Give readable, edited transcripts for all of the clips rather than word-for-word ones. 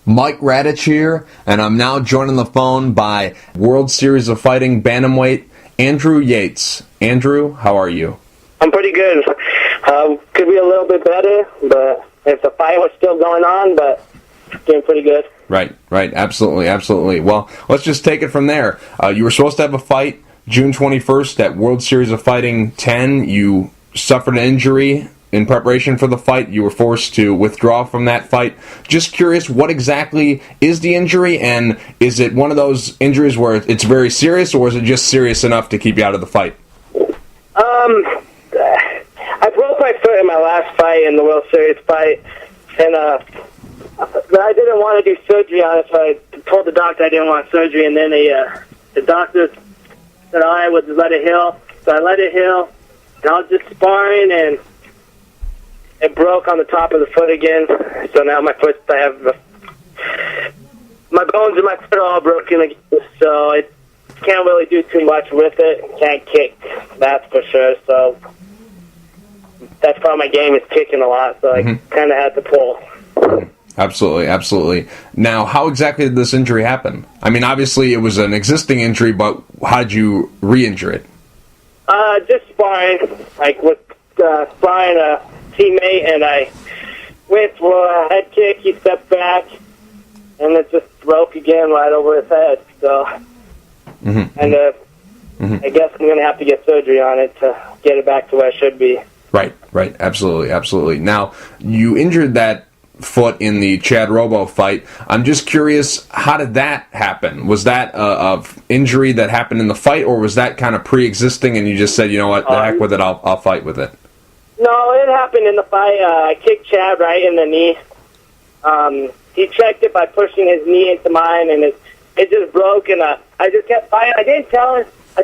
Mike Radich here, and I'm now joined on the phone by World Series of Fighting Bantamweight Andrew Yates. Andrew, how are you? I'm pretty good. Could be a little bit better, but if the fight was still going on, but doing pretty good. Right, absolutely. Well, let's just take it from there. You were supposed to have a fight June 21st at World Series of Fighting 10. You suffered an injury in preparation for the fight. You were forced to withdraw from that fight. Just curious, what exactly is the injury, and is it one of those injuries where it's very serious, or is it just serious enough to keep you out of the fight? I broke my foot in my last fight, in the World Series fight, and but I didn't want to do surgery on it, so I told the doctor I didn't want surgery, and then the doctor said, I would let it heal. So I let it heal, and I was just sparring, and it broke on the top of the foot again. So now my bones in my foot are all broken again, so I can't really do too much with it. Can't kick, that's for sure. So that's part of my game, is kicking a lot, so I kind of had to pull. Absolutely. Now, how exactly did this injury happen? I mean, obviously it was an existing injury, but how did you re-injure it? Just sparring, sparring a teammate, and I went for a head kick. He stepped back, and it just broke again right over his head. So, I guess I'm going to have to get surgery on it to get it back to where it should be. Right. Absolutely. Now, you injured that foot in the Chad Robo fight. I'm just curious, how did that happen? Was that a injury that happened in the fight, or was that kind of pre-existing and you just said, you know what, the heck with it, I'll fight with it? No, it happened in the fight. I kicked Chad right in the knee. He checked it by pushing his knee into mine, and it just broke, and I just kept fighting. I didn't tell him. I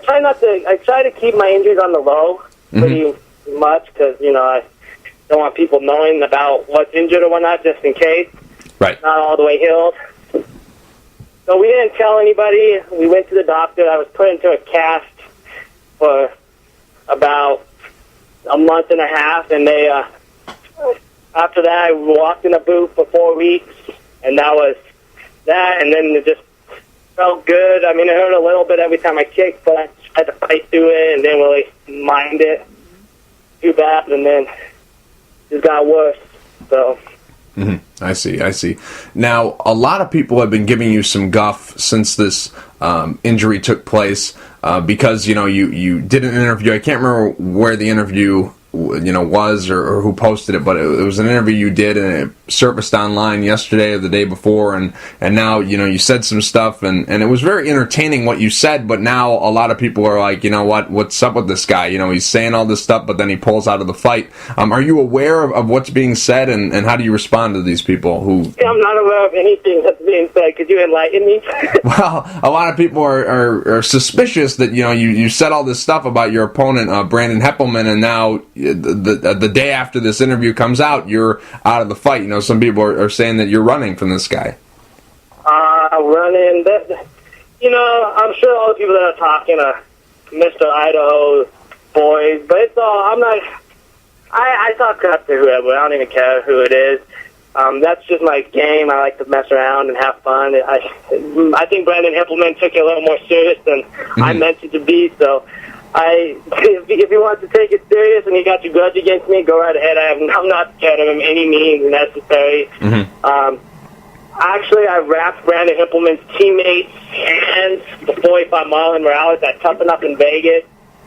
try to keep my injuries on the low pretty much, because, I don't want people knowing about what's injured or whatnot, just in case. Right. Not all the way healed. So we didn't tell anybody. We went to the doctor. I was put into a cast for about a month and a half, and they after that I walked in a boot for 4 weeks, and that was that. And then it just felt good. I mean, it hurt a little bit every time I kicked, but I had to fight through it and didn't really mind it too bad, and then it got worse. So I see. Now, a lot of people have been giving you some guff since this injury took place, because you did an interview. I can't remember where the interview was or who posted it, but it was an interview you did, and it surfaced online yesterday or the day before, and now you said some stuff, and it was very entertaining what you said, but now a lot of people are like, what's up with this guy? He's saying all this stuff, but then he pulls out of the fight. Are you aware of what's being said, and how do you respond to these people who... I'm not aware of anything that's being said. Could you enlighten me? Well, a lot of people are suspicious that you said all this stuff about your opponent, Brandon Heppelman, and now the day after this interview comes out, you're out of the fight. Some people are saying that you're running from this guy. Running. I'm sure all the people that are talking are Mr. Idaho boys, but it's all, I'm not, I talk crap to whoever. I don't even care who it is. That's just my game. I like to mess around and have fun. I think Brandon Heppelman took it a little more serious than I meant it to be, so if he wants to take it serious and he got a grudge against me, go right ahead. I'm not scared of him any means necessary. Actually, I wrapped Brandon Heppelman's teammates' hands before he fought Marlon Morales at Toughen Up in Vegas.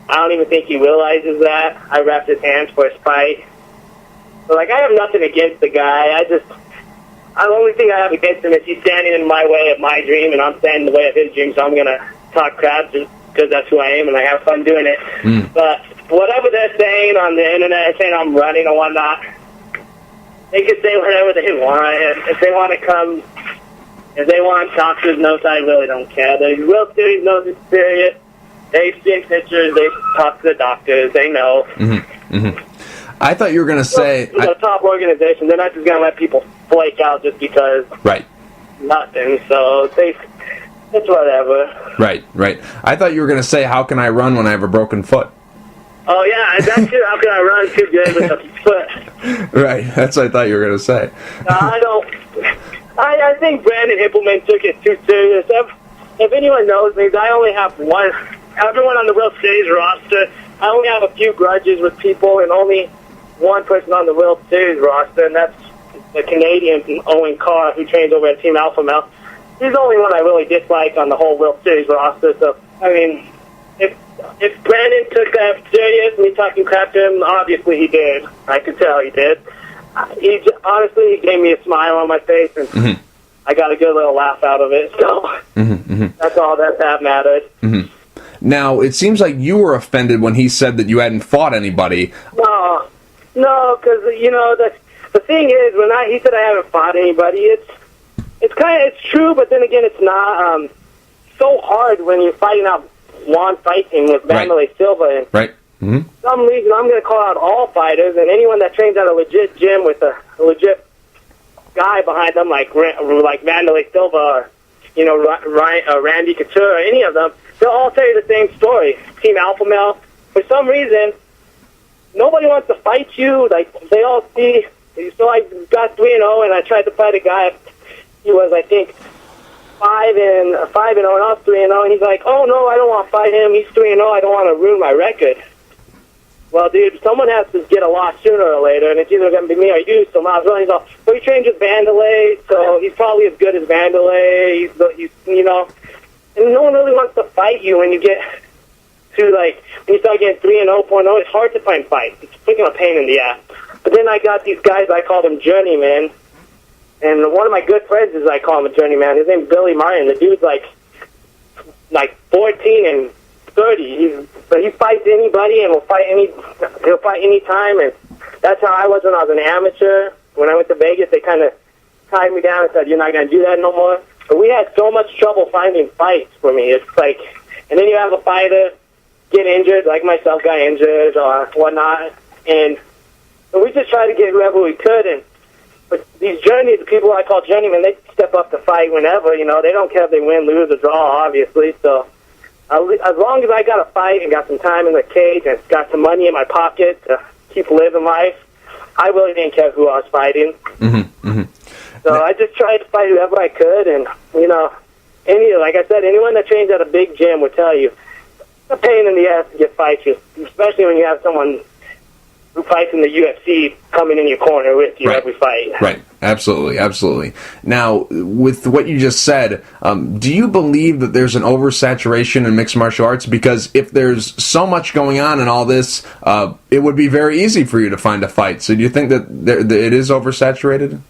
I don't even think he realizes that. I wrapped his hands for his fight. So, I have nothing against the guy. The only thing I have against him is he's standing in my way of my dream, and I'm standing in the way of his dream, so I'm going to talk crap just because that's who I am, and I have fun doing it. But whatever they're saying on the internet, saying I'm running or whatnot, they can say whatever they want. If they want to come, if they want doctor's notes, I really don't care. The World Series knows it's serious. They've seen pictures. They talk to the doctors. They know. I thought you were going to say... It's a top organization. They're not just going to let people flake out just because... Right. Nothing. So it's whatever. Right. I thought you were going to say, how can I run when I have a broken foot? Oh, yeah, that's true. How can I run too good with a foot? Right, that's what I thought you were going to say. I don't... I think Brandon Hippelman took it too serious. If anyone knows me, I only have one. Everyone on the World Series roster, I only have a few grudges with people, and only one person on the World Series roster, and that's the Canadian Owen Carr, who trains over at Team Alpha Male. He's the only one I really dislike on the whole World Series roster. So, I mean, if Brandon took that serious, me talking crap to him, obviously he did. I could tell he did. Honestly, he gave me a smile on my face, and I got a good little laugh out of it. So that's all that mattered. Now, it seems like you were offended when he said that you hadn't fought anybody. No, because the thing is, when he said I haven't fought anybody, it's true, but then again, it's not so hard when you're fighting out one fighting with Vanderlei Silva. And right. For some reason, I'm going to call out all fighters, and anyone that trains at a legit gym with a legit guy behind them, like Vanderlei Silva, or Randy Couture, or any of them, they'll all tell you the same story. Team Alpha Male, for some reason, nobody wants to fight you. Like, they all see. So I got 3-0, and I tried to fight a guy. He was, I think, 5-0, and I was 3-0, and he's like, "Oh no, I don't want to fight him. He's 3-0. I don't want to ruin my record." Well, dude, someone has to get a loss sooner or later, and it's either going to be me or you. So might as well. He's all, well, he trains with Vanderlei, so he's probably as good as Vanderlei. He's and no one really wants to fight you when you get to, like, when you start getting 3-0, 4-0. It's hard to find fights. It's freaking a pain in the ass. But then I got these guys, I call them journeymen, and one of my good friends is, I call him a journeyman. His name's Billy Martin. The dude's like 14 and 30. But he fights anybody and he'll fight any time, and that's how I was when I was an amateur. When I went to Vegas, they kind of tied me down and said, "You're not going to do that no more." But we had so much trouble finding fights for me. It's like, and then you have a fighter get injured, like myself got injured or whatnot, and we just tried to get whoever we could. But these the people I call journeymen, they step up to fight whenever. They don't care if they win, lose, or draw, obviously. So as long as I got a fight and got some time in the cage and got some money in my pocket to keep living life, I really didn't care who I was fighting. So I just tried to fight whoever I could, and like I said, anyone that trains at a big gym would tell you it's a pain in the ass to get fights, especially when you have someone who fights in the UFC coming in your corner with you every fight. Right, absolutely. Now, with what you just said, do you believe that there's an oversaturation in mixed martial arts? Because if there's so much going on in all this, it would be very easy for you to find a fight. So do you think that it is oversaturated?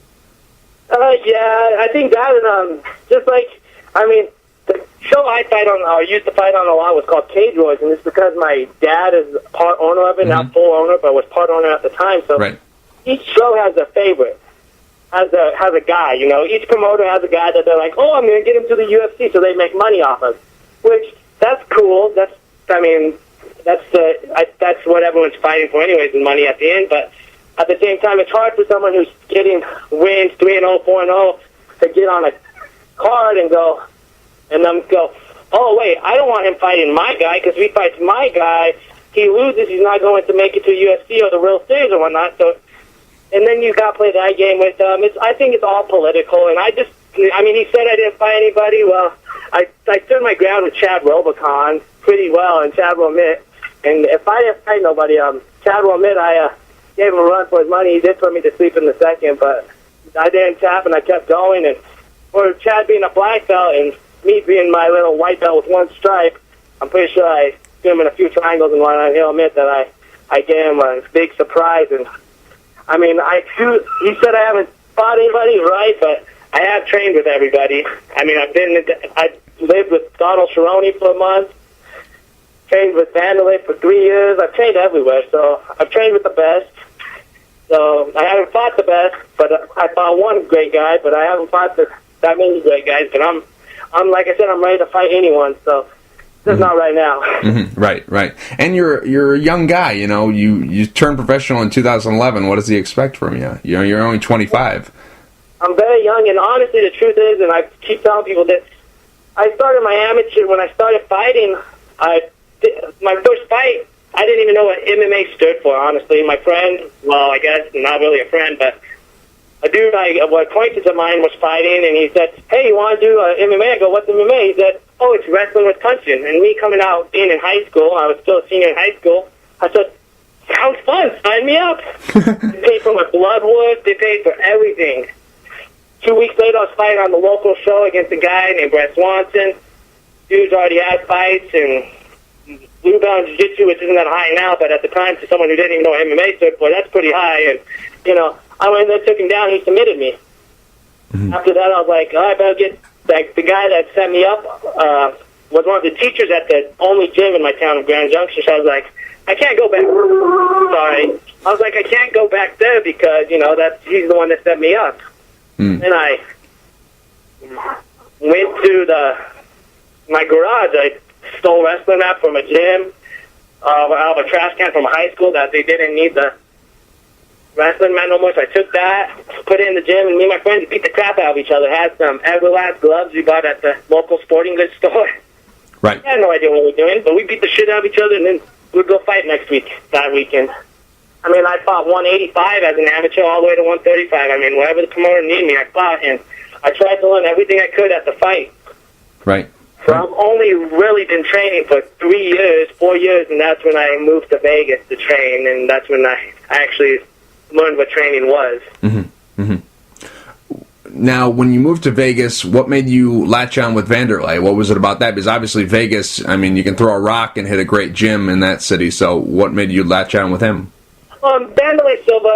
Yeah, I think that, just like, the show I used to fight on a lot was called Cage Wars, and it's because my dad is part owner of it, not full owner, but was part owner at the time. So each show has a favorite, has a guy. Each promoter has a guy that they're like, "Oh, I'm going to get him to the UFC," so they make money off of. Which that's cool. That's what everyone's fighting for, anyways, is money at the end. But at the same time, it's hard for someone who's getting wins 3-0, 4-0 to get on a card and go. And then go, "Oh, wait, I don't want him fighting my guy, because if he fights my guy, he loses, he's not going to make it to UFC or the World Series or whatnot." So, and then you got to play that game with them. I think it's all political, and he said I didn't fight anybody. Well, I stood my ground with Chad Robicon pretty well, and Chad will admit, and if I didn't fight nobody, Chad will admit I gave him a run for his money. He did put me to sleep in the second, but I didn't tap, and I kept going. And for Chad being a black belt and me being my little white belt with one stripe, I'm pretty sure I threw him in a few triangles and whatnot. He'll admit that I gave him a big surprise. And he said I haven't fought anybody, right? But I have trained with everybody. I lived with Donald Cerrone for a month, trained with Vanderlei for 3 years. I've trained everywhere, so I've trained with the best. So I haven't fought the best, but I fought one great guy, but I haven't fought that many great guys. But I'm like I said, I'm ready to fight anyone, so just not right now. Right. And you're a young guy, you turned professional in 2011. What does he expect from you? You're only 25. I'm very young, and honestly, the truth is, and I keep telling people that I started my amateur, when I started fighting, my first fight, I didn't even know what MMA stood for, honestly. My friend, well, I guess not really a friend, but a dude, acquaintance of mine was fighting, and he said, "Hey, you want to do MMA?" I go, "What's MMA?" He said, "Oh, it's wrestling with punching." And me coming out, being in high school, I was still a senior in high school, I said, "Sounds fun, sign me up." They paid for my blood work, they paid for everything. 2 weeks later, I was fighting on the local show against a guy named Brett Swanson. Dude's already had fights, and blue belt jiu-jitsu, which isn't that high now, but at the time, to someone who didn't even know what MMA stood for, that's pretty high. And, I went there, took him down, he submitted me. Mm-hmm. After that, I was like, I better get, the guy that set me up was one of the teachers at the only gym in my town of Grand Junction, so I was like, I can't go back. Sorry. I was like, I can't go back there because, he's the one that set me up. Mm. And I went to my garage. I stole wrestling mat from a gym, out of a trash can from a high school that they didn't need the wrestling mat no more. So I took that, put it in the gym, and me and my friends beat the crap out of each other. Had some Everlast gloves we bought at the local sporting goods store. Right. I had no idea what we were doing, but we beat the shit out of each other, and then we'd go fight next week, that weekend. I mean, I fought 185 as an amateur all the way to 135. I mean, wherever the promoter needed me, I fought, and I tried to learn everything I could at the fight. Right. So I've only really been training for 4 years, and that's when I moved to Vegas to train, and that's when I actually learned what training was. Mm-hmm. Mm-hmm. Now, when you moved to Vegas, what made you latch on with Vanderlei? What was it about that? Because obviously Vegas, I mean, you can throw a rock and hit a great gym in that city, so what made you latch on with him? Vanderlei Silva,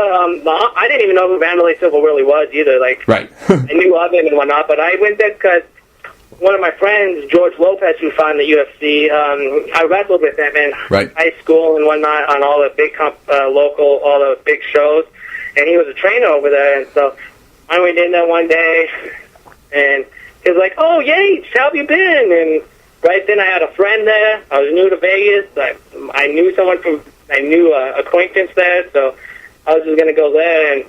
I didn't even know who Vanderlei Silva really was either. Right. I knew of him and whatnot, but I went there because one of my friends, George Lopez, who fought in the UFC, I wrestled with him in high school and whatnot on all the big local, all the big shows, and he was a trainer over there, and so I went in there one day, and he was like, "Oh, Yates, how have you been?" And right then I had a friend there. I was new to Vegas. I knew someone I knew an acquaintance there, so I was just going to go there, and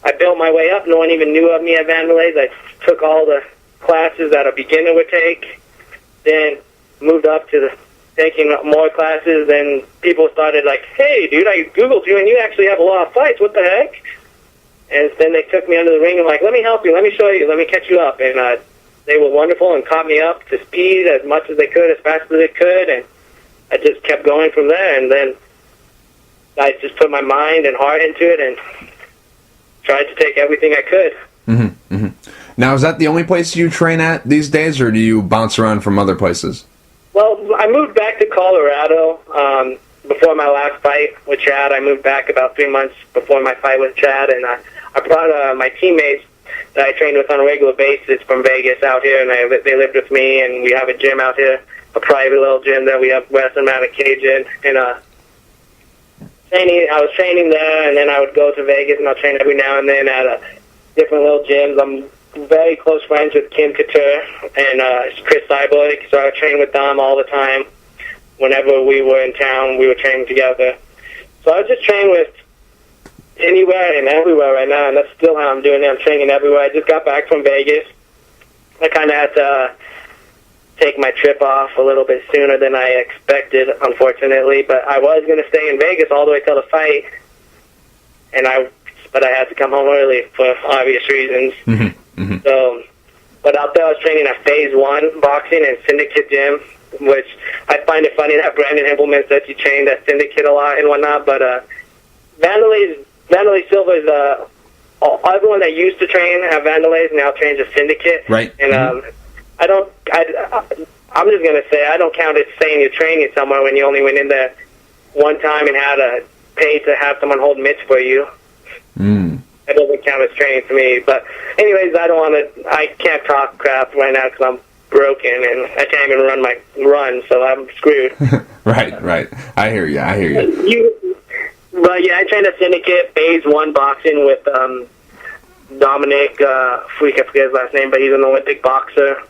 I built my way up. No one even knew of me at Vanderlei's. I took all the classes that a beginner would take, then moved up to taking more classes, and people started like, "Hey, dude, I Googled you, and you actually have a lot of fights. What the heck?" And then they took me under the ring and like, "Let me help you, let me show you, let me catch you up." And they were wonderful and caught me up to speed as much as they could, as fast as they could, and I just kept going from there. And then I just put my mind and heart into it and tried to take everything I could. Mm-hmm, mm-hmm. Now, is that the only place you train at these days, or do you bounce around from other places? Well, I moved back to Colorado before my last fight with Chad. I moved back about 3 months before my fight with Chad, and I brought my teammates that I trained with on a regular basis from Vegas out here, and they lived with me, and we have a gym out here, a private little gym that we have wrestling mat and cage in, and I was training there, and then I would go to Vegas, and I'll train every now and then at different little gyms. I'm very close friends with Kim Couture and Chris Cyborg, so I would train with them all the time. Whenever we were in town, we were training together. So I would just train with anywhere and everywhere right now, and that's still how I'm doing it. I'm training everywhere. I just got back from Vegas. I kind of had to take my trip off a little bit sooner than I expected, unfortunately, but I was going to stay in Vegas all the way till the fight, but I had to come home early for obvious reasons. Mm-hmm. Mm-hmm. So, but out there I was training at Phase 1 boxing and Syndicate Gym, which I find it funny that Brandon implements that you trained at Syndicate a lot and whatnot, but Vanderlei Silva is everyone that used to train at Vanderlei's now trains at Syndicate. Right. And mm-hmm. I'm just going to say I don't count it saying you're training somewhere when you only went in there one time and had to pay to have someone hold mitts for you. Mm. That doesn't count as training to me. But anyways, I can't talk crap right now because I'm broken and I can't even run, so I'm screwed. Right. I hear you. But yeah, I trained at Syndicate, Phase 1 boxing with Dominic, I forget his last name, but he's an Olympic boxer.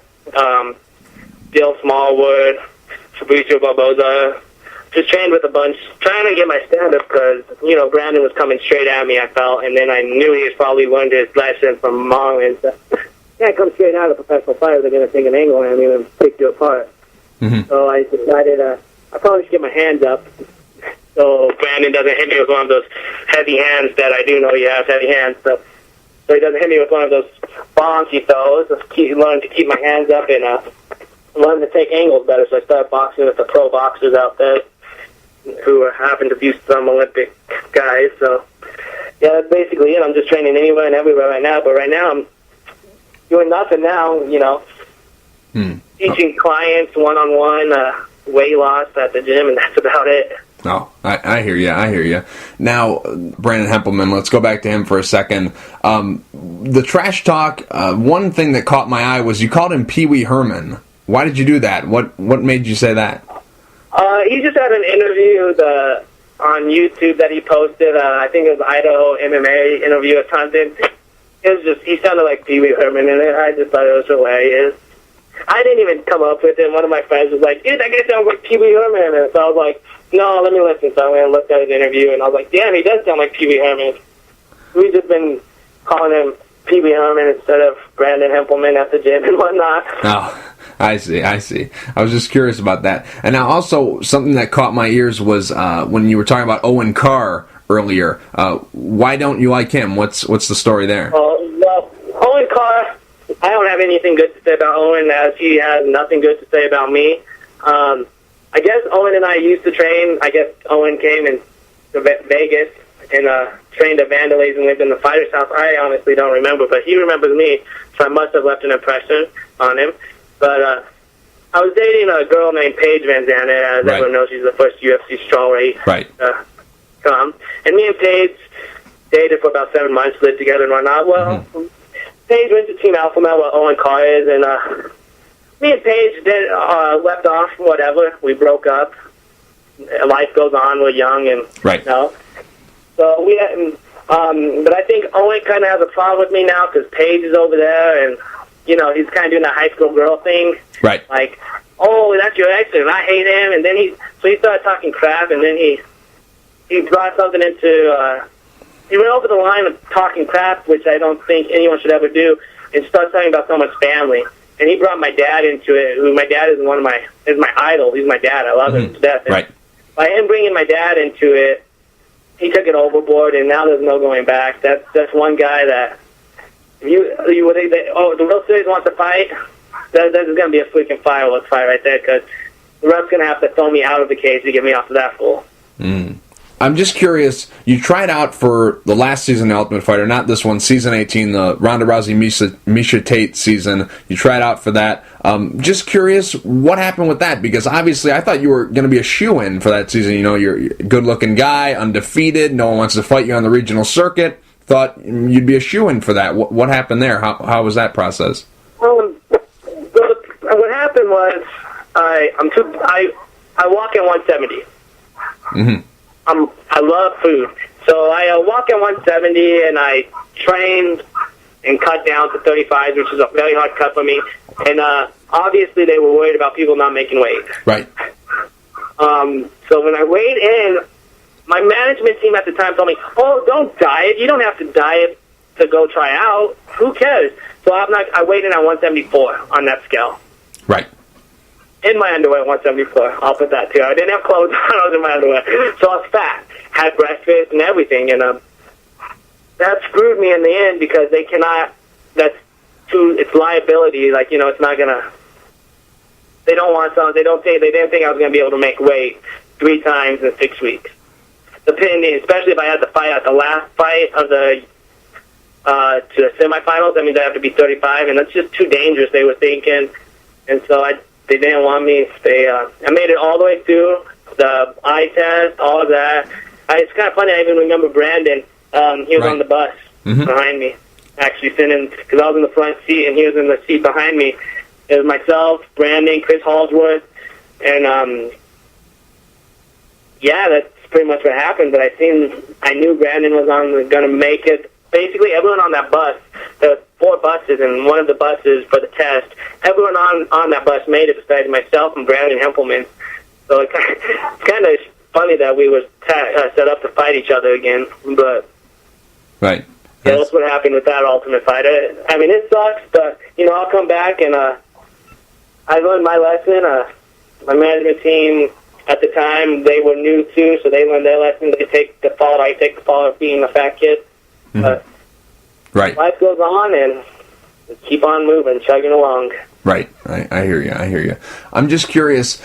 Dill Smallwood, Fabricio Barboza. Just trained with a bunch, trying to get my stand-up because, Brandon was coming straight at me, I felt, and then I knew he was probably learned his lesson from Marlins. Can't come straight out of professional fighters. They're going to take an angle at me and pick you apart. Mm-hmm. So I decided I probably should get my hands up so Brandon doesn't hit me with one of those heavy hands that I do know he has heavy hands. So so he doesn't hit me with one of those bombs he throws. Learn to keep my hands up and learn to take angles better. So I started boxing with the pro boxers out there who happen to be some Olympic guys. So yeah, that's basically it. I'm just training anywhere and everywhere right now. But right now I'm doing nothing now. Teaching clients one-on-one weight loss at the gym, and that's about it. Oh, I hear you. Now, Brandon Hempelman, let's go back to him for a second. The trash talk, one thing that caught my eye was you called him Pee Wee Herman. Why did you do that? What made you say that? He just had an interview on YouTube that he posted. I think it was Idaho MMA interview or something. He sounded like Pee Wee Herman, and I just thought it was hilarious. I didn't even come up with it. One of my friends was like, dude, that guy sounds like Pee Wee Herman. And so I was like, no, let me listen. So I went and looked at his interview, and I was like, damn, he does sound like Pee Wee Herman. We've just been calling him Pee Wee Herman instead of Brandon Hempelman at the gym and whatnot. Oh, I see. I was just curious about that. And now also, something that caught my ears was when you were talking about Owen Carr earlier. Why don't you like him? What's the story there? Well, Owen Carr, I don't have anything good to say about Owen, as he has nothing good to say about me. I guess Owen and I used to train. I guess Owen came to Vegas and trained at Vandalays and lived in the fighter's house. I honestly don't remember, but he remembers me, so I must have left an impression on him. But I was dating a girl named Paige Van Zandt, as everyone knows she's the first UFC strawweight come. And me and Paige dated for about 7 months, lived together and whatnot. Well, Paige went to Team Alpha Male, where Owen Carr is, and me and Paige left off, whatever. We broke up. Life goes on. We're young, and so we hadn't. But I think Owen kind of has a problem with me now because Paige is over there, and he's kind of doing that high school girl thing. Right. Like, oh, that's your ex, and I hate him. And then he started talking crap, and then he brought something into. He went over the line of talking crap, which I don't think anyone should ever do, and started talking about someone's family. And he brought my dad into it, who my dad is my idol. He's my dad. I love him to death. And by him bringing my dad into it, he took it overboard, and now there's no going back. That's one guy that the World Series wants to fight. There's going to be a freaking fireworks fight right there, because the ref's going to have to throw me out of the cage to get me off of that fool. I'm just curious, you tried out for the last season of Ultimate Fighter, not this one, season 18, the Ronda Rousey Misha Tate season. You tried out for that. Just curious, what happened with that? Because obviously I thought you were going to be a shoo-in for that season. You're a good-looking guy, undefeated, no one wants to fight you on the regional circuit. Thought you'd be a shoo-in for that. What happened there? How was that process? What happened was I walk at 170. I love food, so I walk at 170, and I trained and cut down to 35, which is a very hard cut for me. And obviously, they were worried about people not making weight. Right. So when I weighed in, my management team at the time told me, "Oh, don't diet. You don't have to diet to go try out. Who cares?" So I weighed in at 174 on that scale. Right. In my underwear, 174. I'll put that too. I didn't have clothes on. I was in my underwear. So I was fat. Had breakfast and everything. And that screwed me in the end because they cannot, it's liability. Like, it's not going to, they don't want something. They didn't think I was going to be able to make weight 3 times in 6 weeks. Depending, especially if I had to fight at the last fight of the, to the semifinals, that means I have to be 35. And that's just too dangerous, they were thinking. And so they didn't want me. I made it all the way through the eye test, all of that. It's kind of funny. I even remember Brandon. He was on the bus behind me, actually sitting, because I was in the front seat and he was in the seat behind me. It was myself, Brandon, Chris Hallsworth, and that's pretty much what happened. But I knew Brandon was going to make it. Basically, everyone on that bus, there were 4 buses, and one of the buses for the test, everyone on that bus made it besides myself and Brandon Hempelman. So it's kind of funny that we were set up to fight each other again. But right. Yeah, that's what happened with that Ultimate Fighter. I mean, it sucks, but, I'll come back, and I learned my lesson. My management team at the time, they were new too, so they learned their lesson. They take the fault. I take the fault of being a fat kid. But Right. Life goes on, and we keep on moving, chugging along. Right. I hear you. I'm just curious.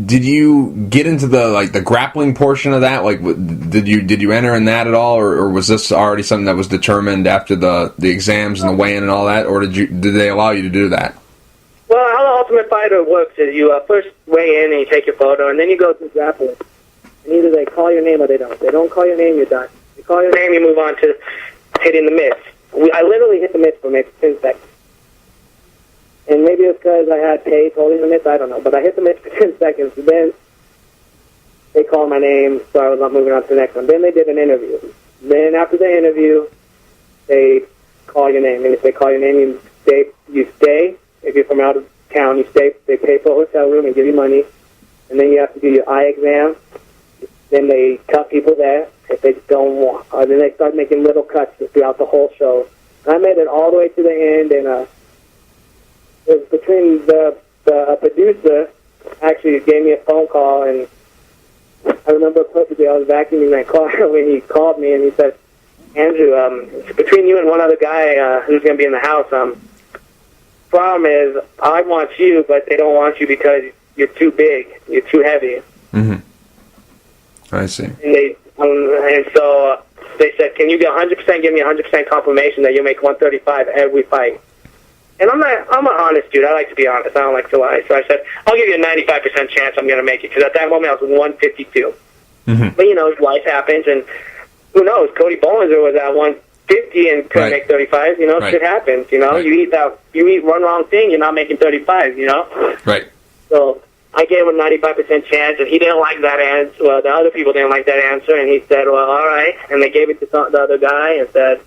Did you get into the grappling portion of that? Like, did you enter in that at all, or was this already something that was determined after the exams and the weigh-in and all that, or did they allow you to do that? Well, how the Ultimate Fighter works is you first weigh in and you take your photo, and then you go to grappling. And either they call your name or they don't. If they don't call your name, you're done. If they call your name, you move on to hitting the mitts. I literally hit the mitts for maybe 10 seconds. And maybe it's because I had pace holding the mitts, I don't know. But I hit the mitts for 10 seconds. And then they called my name, so I was not moving on to the next one. Then they did an interview. Then after the interview, they call your name. And if they call your name, you stay. If you're from out of town, you stay. They pay for a hotel room and give you money. And then you have to do your eye exam. Then they cut people there if they don't want. Then they start making little cuts throughout the whole show. And I made it all the way to the end, and it was between the producer actually gave me a phone call, and I remember perfectly. I was vacuuming my car when he called me, and he said, "Andrew, it's between you and one other guy who's going to be in the house. Problem is, I want you, but they don't want you because you're too big, you're too heavy." Mm-hmm. I see. And so they said, "Can you get 100%? Give me 100% confirmation that you'll make 135 every fight." And I'm an honest dude. I like to be honest. I don't like to lie. So I said, "I'll give you a 95% chance I'm going to make it." Because at that moment I was 152. Mm-hmm. But life happens, and who knows? Cody Bollinger was at 150 and couldn't make 35. Shit happens. Right. You eat one wrong thing, you're not making 35. Right. So I gave him a 95% chance, and he didn't like that answer. Well, the other people didn't like that answer, and he said, "Well, all right." And they gave it to the other guy and said,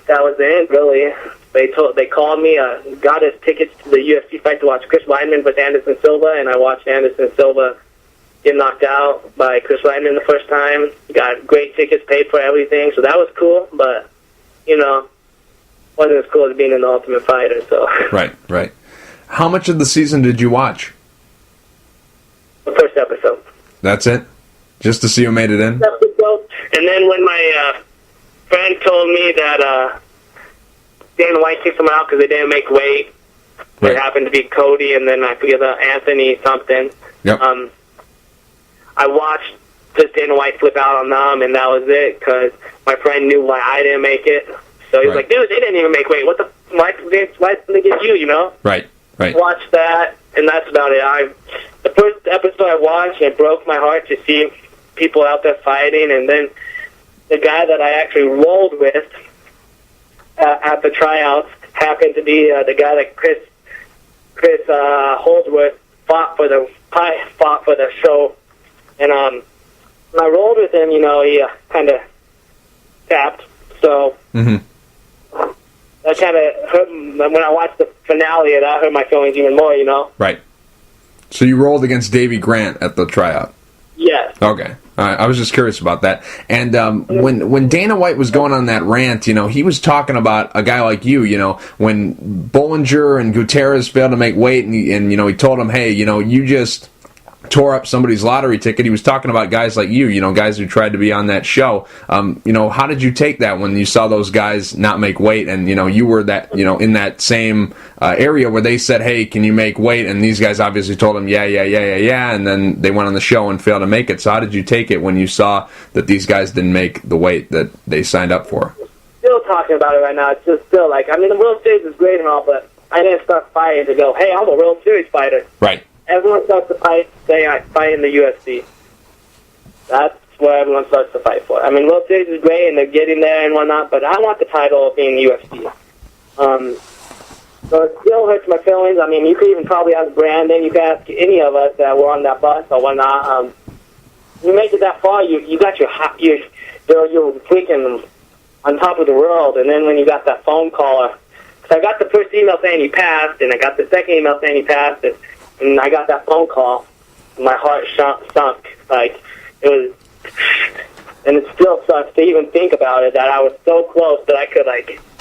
that was it, really. They called me, got us tickets to the UFC fight to watch Chris Weidman versus Anderson Silva, and I watched Anderson Silva get knocked out by Chris Weidman the first time. Got great tickets, paid for everything, so that was cool, but, wasn't as cool as being in the Ultimate Fighter, so. Right. How much of the season did you watch? The first episode. That's it? Just to see who made it in? And then when my friend told me that Dana White kicked someone out because they didn't make weight, it happened to be Cody, and then I forget Anthony something. Yep. I watched just Dana White flip out on them, and that was it, because my friend knew why I didn't make it. So he was like, "Dude, they didn't even make weight. Why didn't they get you, Right. Watched that, and that's about it. The first episode I watched, it broke my heart to see people out there fighting, and then the guy that I actually rolled with at the tryouts happened to be the guy that Chris Holdsworth fought for the show, and when I rolled with him, he kind of tapped, so. Mm-hmm. That kind of hurt. When I watched the finale, that hurt my feelings even more, Right. So you rolled against Davey Grant at the tryout? Yes. Okay. I was just curious about that. And when Dana White was going on that rant, he was talking about a guy like you, when Bollinger and Gutierrez failed to make weight, and he told him, "Hey, you just tore up somebody's lottery ticket." He was talking about guys like you, guys who tried to be on that show. How did you take that when you saw those guys not make weight, and you were that, in that same area where they said, "Hey, can you make weight?" And these guys obviously told him, yeah, and then they went on the show and failed to make it. So how did you take it when you saw that these guys didn't make the weight that they signed up for? Still talking about it right now. It's just still the World Series is great and all, but I didn't start fighting to go, "Hey, I'm a World Series fighter." Right. Everyone starts to fight, say I fight in the UFC. That's what everyone starts to fight for. World Series is great, and they're getting there and whatnot, but I want the title of being UFC. So it still hurts my feelings. You could even probably ask Brandon, you could ask any of us that were on that bus or whatnot. You make it that far, you got you're freaking on top of the world, and then when you got that phone call, so I got the first email saying he passed, and I got the second email saying he passed, and I got that phone call, and my heart sunk. It was, and it still sucks to even think about it, that I was so close that I could,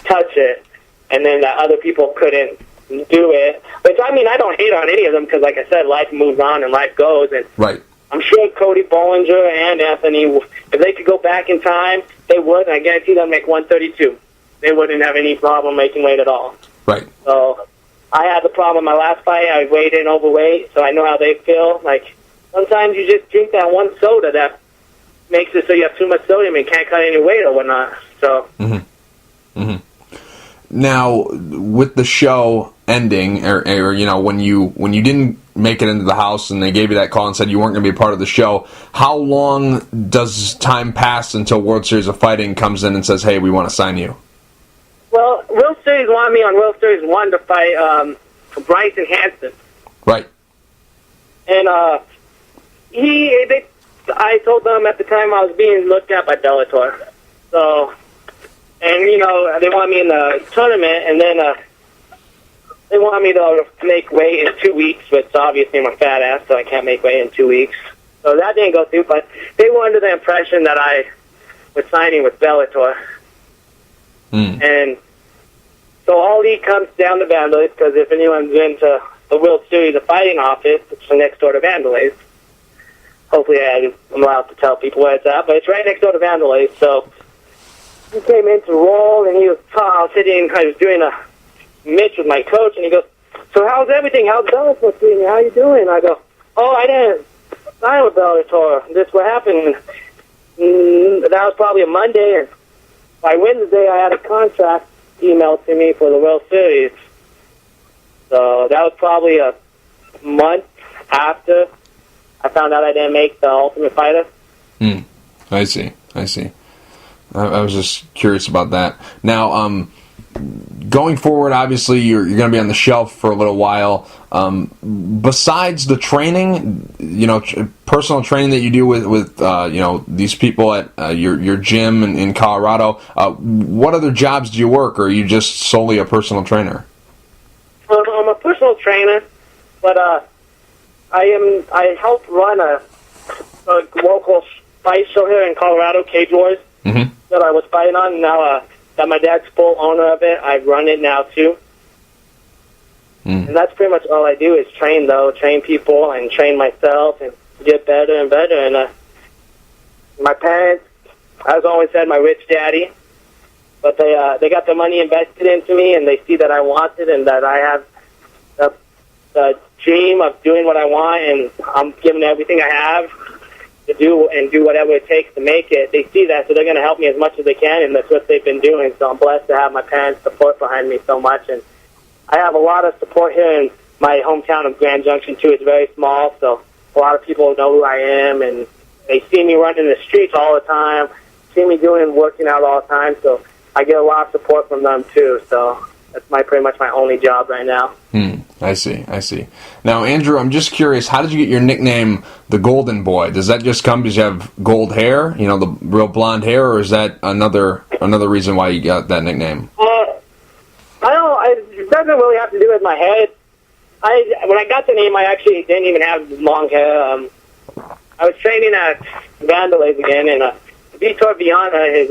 touch it, and then that other people couldn't do it. Which, I don't hate on any of them, because, like I said, life moves on and life goes, and right. I'm sure Cody Bollinger and Anthony, if they could go back in time, they would. And I guarantee they'll make 132. They wouldn't have any problem making weight at all. Right. So I had the problem in my last fight. I weighed in overweight, so I know how they feel. Like, sometimes you just drink that one soda that makes it so you have too much sodium and can't cut any weight or whatnot. So. Now, with the show ending, or you know, when you didn't make it into the house and they gave you that call and said you weren't going to be a part of the show, how long does time pass until World Series of Fighting comes in and says, "Hey, we want to sign you"? Well, World Series wanted me on World Series 1 to fight Bryson Hanson. Right. And I told them at the time I was being looked at by Bellator. So, and you know, they want me in the tournament, and then they want me to make weight in 2 weeks, which obviously I'm a fat ass, so I can't make weight in 2 weeks. So that didn't go through, but they were under the impression that I was signing with Bellator. And so Ali comes down to Vandalay, because if anyone's been to the World Series of Fighting office, it's next door to Vandalay. Hopefully I'm allowed to tell people where it's at, but it's right next door to Vandalay. So he came in to roll, and he was sitting, I was doing a mitch with my coach, and he goes, "So how's everything? How's Bellator treating you? How you doing?" I go, "Oh, I didn't sign with Bellator. This what happened." That was probably a Monday, and by Wednesday I had a contract emailed to me for the World Series. So that was probably a month after I found out I didn't make the Ultimate Fighter. I see. I was just curious about that. Now, going forward, obviously, you're going to be on the shelf for a little while. Besides the training, you know, personal training that you do with you know, these people at your gym in Colorado, what other jobs do you work, or are you just solely a personal trainer? I'm a personal trainer, but I help run a local fight show here in Colorado, Cage Wars, that I was fighting on. Now that my dad's full owner of it, I run it now too. And that's pretty much all I do is train people and train myself and get better and better. And my parents, as always said, my rich daddy, but they got the money invested into me, and they see that I want it and that I have the dream of doing what I want, and I'm giving everything I have to do whatever it takes to make it. They see that, so they're going to help me as much as they can, and that's what they've been doing. So I'm blessed to have my parents' support behind me so much, and I have a lot of support here in my hometown of Grand Junction too. It's very small, so a lot of people know who I am, and they see me running the streets all the time, see me working out all the time, so I get a lot of support from them too. So that's pretty much my only job right now. I see. Now, Andrew, I'm just curious, how did you get your nickname, the Golden Boy? Does that just come because you have gold hair, you know, the real blonde hair, or is that another reason why you got that nickname? It doesn't really have to do with my hair. When I got the name, I actually didn't even have long hair. I was training at Vandalay again, and Vitor Viana, his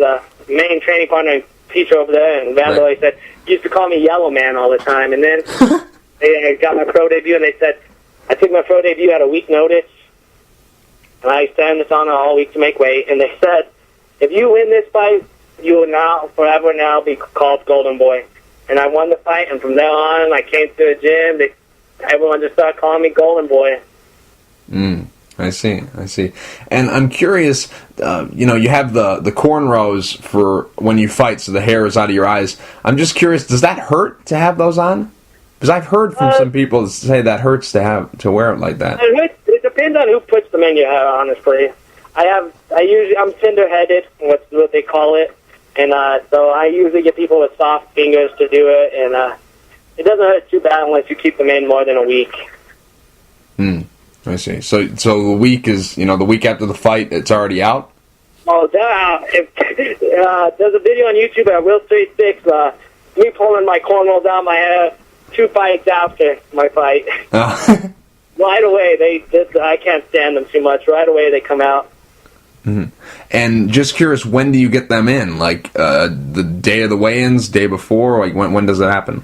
main training partner and teacher over there, and Vandalay said, used to call me Yellow Man all the time. And then they got my pro debut, and they said, I took my pro debut at a week notice, and I stand this on all week to make weight. And they said, if you win this fight, you will now, forever now, be called Golden Boy. And I won the fight, and from there on, I came to the gym. Everyone just started calling me Golden Boy. I see. And I'm curious, you know, you have the cornrows for when you fight, so the hair is out of your eyes. I'm just curious, does that hurt to have those on? Because I've heard from some people say that hurts to wear it like that. It depends on who puts them in your hair, honestly. I'm tender-headed, what they call it. And so I usually get people with soft fingers to do it, and it doesn't hurt too bad unless you keep them in more than a week. I see. So the week is, you know, the week after the fight, it's already out? Oh, there's a video on YouTube at Will 36, me pulling my cornrows out of my hair 2 fights after my fight. Right away, I can't stand them too much. Right away, they come out. And just curious, when do you get them in? Like the day of the weigh-ins, day before? Like when does that happen?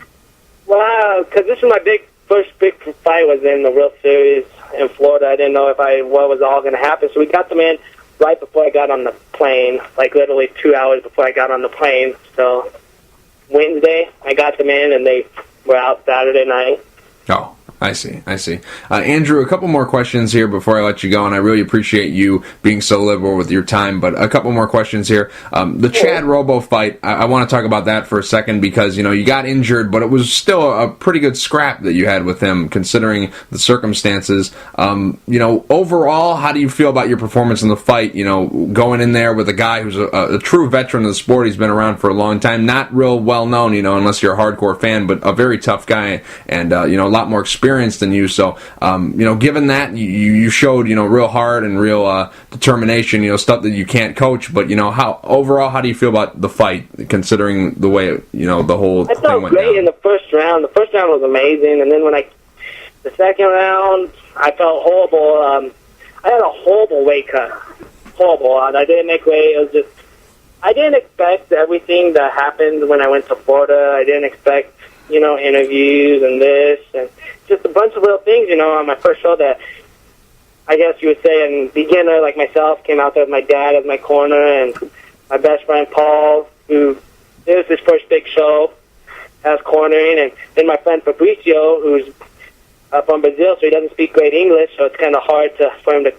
Well, because this is my big first big fight was in the World Series in Florida. I didn't know what was all going to happen. So we got them in right before I got on the plane, like literally 2 hours before I got on the plane. So Wednesday, I got them in, and they were out Saturday night. Oh, I see. Andrew, a couple more questions here before I let you go, and I really appreciate you being so liberal with your time, but a couple more questions here. The Chad Robo fight, I want to talk about that for a second because, you got injured, but it was still a pretty good scrap that you had with him considering the circumstances. Overall, how do you feel about your performance in the fight, going in there with a guy who's a true veteran of the sport? He's been around for a long time, not real well known, unless you're a hardcore fan, but a very tough guy and, a lot more experience than you. So, given that, you showed, real heart and real determination, stuff that you can't coach. But, how do you feel about the fight, considering the way, the whole thing went down? I felt great in the first round. The first round was amazing. And then the second round, I felt horrible. I had a horrible weight cut. Horrible. I didn't make weight. It was just, I didn't expect everything that happened when I went to Florida. I didn't expect, interviews and this and just a bunch of little things, on my first show that I guess you would say a beginner like myself came out there with my dad as my corner and my best friend Paul, who it was his first big show as cornering, and then my friend Fabricio, who's from Brazil, so he doesn't speak great English, so it's kind of hard for him to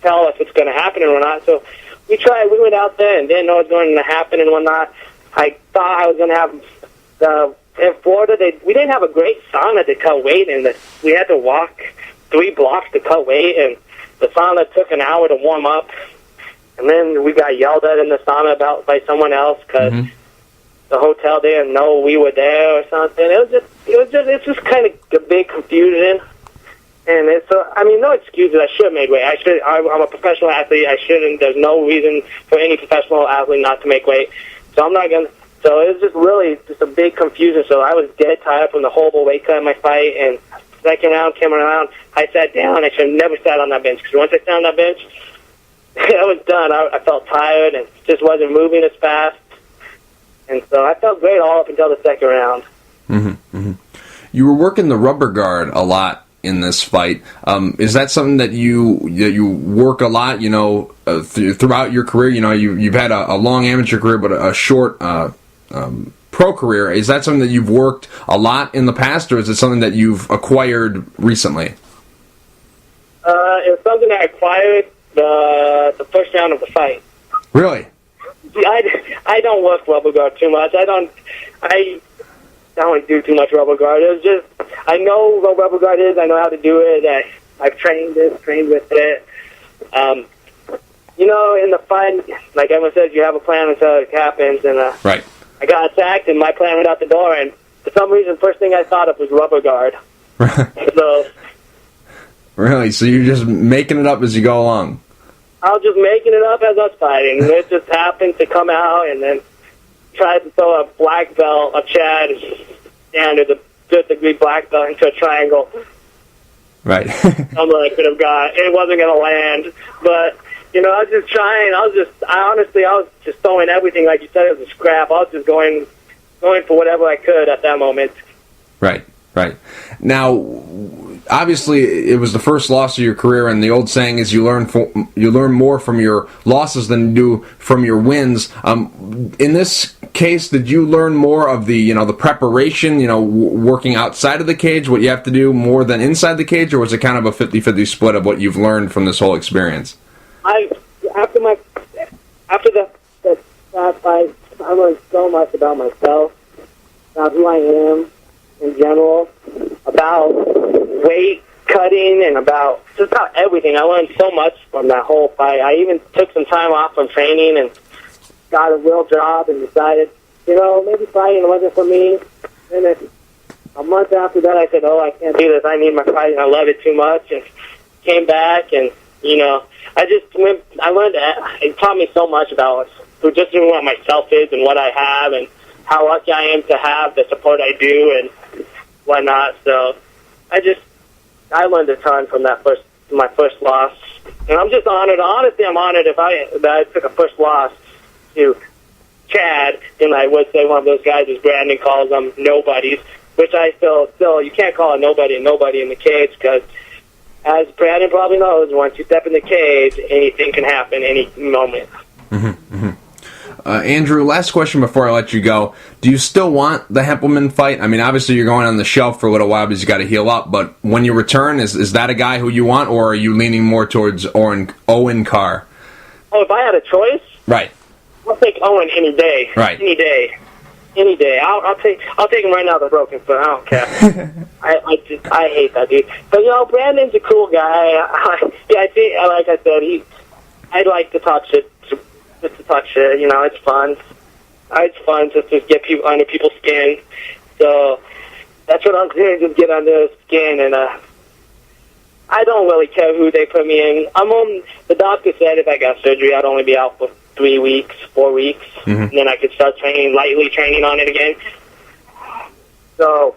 tell us what's going to happen or not. So we went out there and didn't know what was going to happen and whatnot. I thought I was going to have in Florida, we didn't have a great sauna to cut weight in. We had to walk 3 blocks to cut weight, and the sauna took an hour to warm up. And then we got yelled at in the sauna by someone else because the hotel didn't know we were there or something. It's just kind of a big confusion. And no excuses. I should have made weight. I'm a professional athlete. I shouldn't. There's no reason for any professional athlete not to make weight. So I'm not going to. So it was just really just a big confusion. So I was dead tired from the horrible weight cut in my fight. And second round came around. I sat down. I should have never sat on that bench because once I sat on that bench, I was done. I felt tired and just wasn't moving as fast. And so I felt great all up until the second round. You were working the rubber guard a lot in this fight. Is that something that you work a lot, throughout your career? You've had a long amateur career, but a short pro career. Is that something that you've worked a lot in the past, or is it something that you've acquired recently? It was something I acquired the first round of the fight. Really? I don't work rubber guard too much. I don't do too much rubber guard. It was just, I know what rubber guard is. I know how to do it. I've trained with it. In the fight, like everyone says, you have a plan until it happens. And right. I got attacked, and my plan went out the door. And for some reason, first thing I thought of was rubber guard. So. Really? So you're just making it up as you go along? I was just making it up as I was fighting. It just happened to come out, and then tried to throw a black belt, a Chad standard, a fifth degree black belt into a triangle. Right. Something I could have got. It wasn't going to land. But, I was just trying. I was just throwing everything. Like you said, it was a scrap. I was just going for whatever I could at that moment. Right. Now, obviously, it was the first loss of your career, and the old saying is you learn more from your losses than you do from your wins. In this case, did you learn more of the preparation, working outside of the cage, what you have to do more than inside the cage, or was it kind of a 50-50 split of what you've learned from this whole experience? After the fight, I learned so much about myself, about who I am in general, about weight cutting, and about everything. I learned so much from that whole fight. I even took some time off from training and got a real job and decided, maybe fighting wasn't for me. And then a month after that, I said, I can't do this. I need my fighting. I love it too much. And came back, and, I learned, it taught me so much about just what myself is and what I have and how lucky I am to have the support I do and whatnot. So I learned a ton from my first loss. And I'm just honored. Honestly, I'm honored that I took a first loss to Chad, and I would say one of those guys, as Brandon calls them, nobodies. which I feel still you can't call a nobody in the cage, because as Brandon probably knows, once you step in the cage, anything can happen any moment. Andrew, last question before I let you go. Do you still want the Hempelman fight? I mean, obviously you're going on the shelf for a little while because you got to heal up, but when you return, is that a guy who you want, or are you leaning more towards Owen Carr? Oh, if I had a choice? Right. I'll take Owen any day. Right. Any day. I'll take him right now with a broken foot. I don't care. I hate that dude. But Brandon's a cool guy. I think, like I said, I'd like to touch it. Just to touch it, it's fun. It's fun just to get people under people's skin. So that's what I'm doing, just get under their skin. And I don't really care who they put me in. The doctor said if I got surgery, I'd only be out for 3 weeks, 4 weeks, and then I could start lightly training on it again. So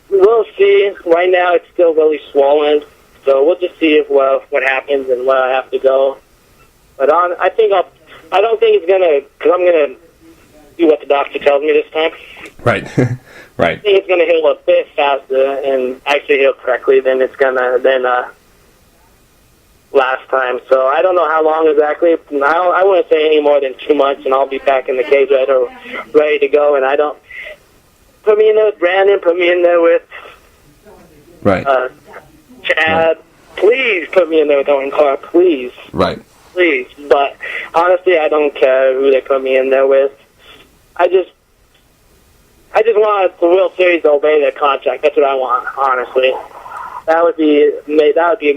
we'll see. Right now, it's still really swollen. So we'll just see what happens and where I have to go. But I don't think it's because I'm gonna do what the doctor tells me this time. Right, right. I think it's gonna heal a bit faster and actually heal correctly than last time. So I don't know how long exactly. I wouldn't say any more than 2 months, and I'll be back in the cage ready to go. And I don't put me in there with Brandon. Put me in there with Chad. Right. Please put me in there with Owen Carr. Please. Right. Please, but honestly, I don't care who they put me in there with. I just want the World Series to obey their contract. That's what I want, honestly. That would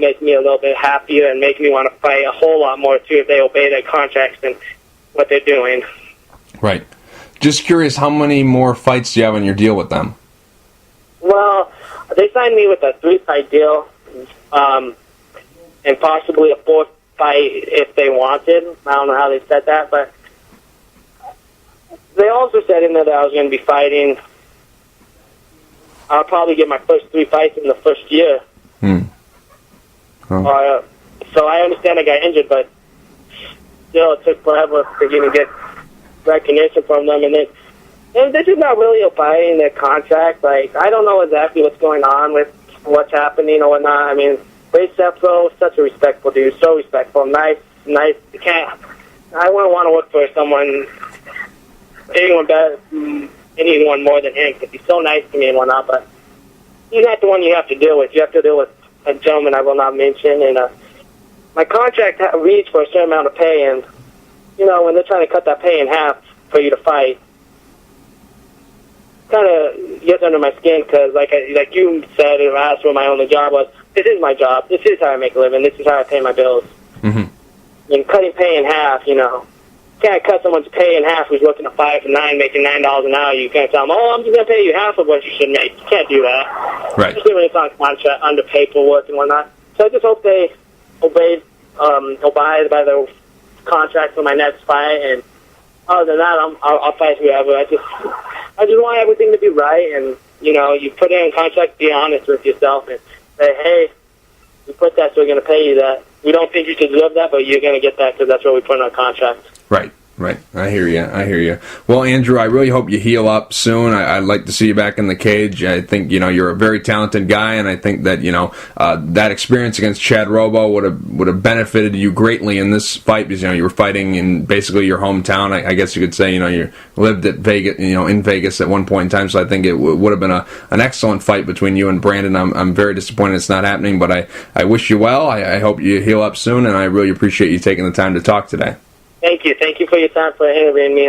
make me a little bit happier and make me want to fight a whole lot more too if they obey their contracts and what they're doing. Right. Just curious, how many more fights do you have on your deal with them? Well, they signed me with a 3-fight deal, and possibly a 4th fight if they wanted. I don't know how they said that, but they also said in there that I was going to be fighting. I'll probably get my first 3 fights in the first year. Oh. So I understand I got injured, but still it took forever for me to get recognition from them, and they're just not really obeying their contract. Like, I don't know exactly what's going on with what's happening or whatnot. I mean, Ray Sepro, such a respectful dude, so respectful, nice. I wouldn't want to work for anyone more than him, because he's so nice to me and whatnot, but he's not the one you have to deal with. You have to deal with a gentleman I will not mention, and my contract reads for a certain amount of pay, and, when they're trying to cut that pay in half for you to fight, kind of gets under my skin, because like you said, and I asked what my only job was, this is my job. This is how I make a living. This is how I pay my bills. And cutting pay in half, you can't cut someone's pay in half who's working a 5 to 9, making $9 an hour. You can't tell them, I'm just going to pay you half of what you should make. You can't do that. Right. Especially when it's on contract, under paperwork and whatnot. So I just hope they abide by their contract for my next fight. And other than that, I'll fight whoever. I just want everything to be right. And, you put it in contract, be honest with yourself and say, hey, we put that, so we're going to pay you that. We don't think you should deserve that, but you're going to get that because that's what we put in our contract. Right. I hear you. Well, Andrew, I really hope you heal up soon. I'd like to see you back in the cage. I think, you're a very talented guy, and I think that, that experience against Chad Robo would have benefited you greatly in this fight because, you were fighting in basically your hometown. I guess you could say, you lived at Vegas, in Vegas at one point in time, so I think it would have been an excellent fight between you and Brandon. I'm very disappointed it's not happening, but I wish you well. I hope you heal up soon, and I really appreciate you taking the time to talk today. Thank you. Thank you for your time for interviewing me.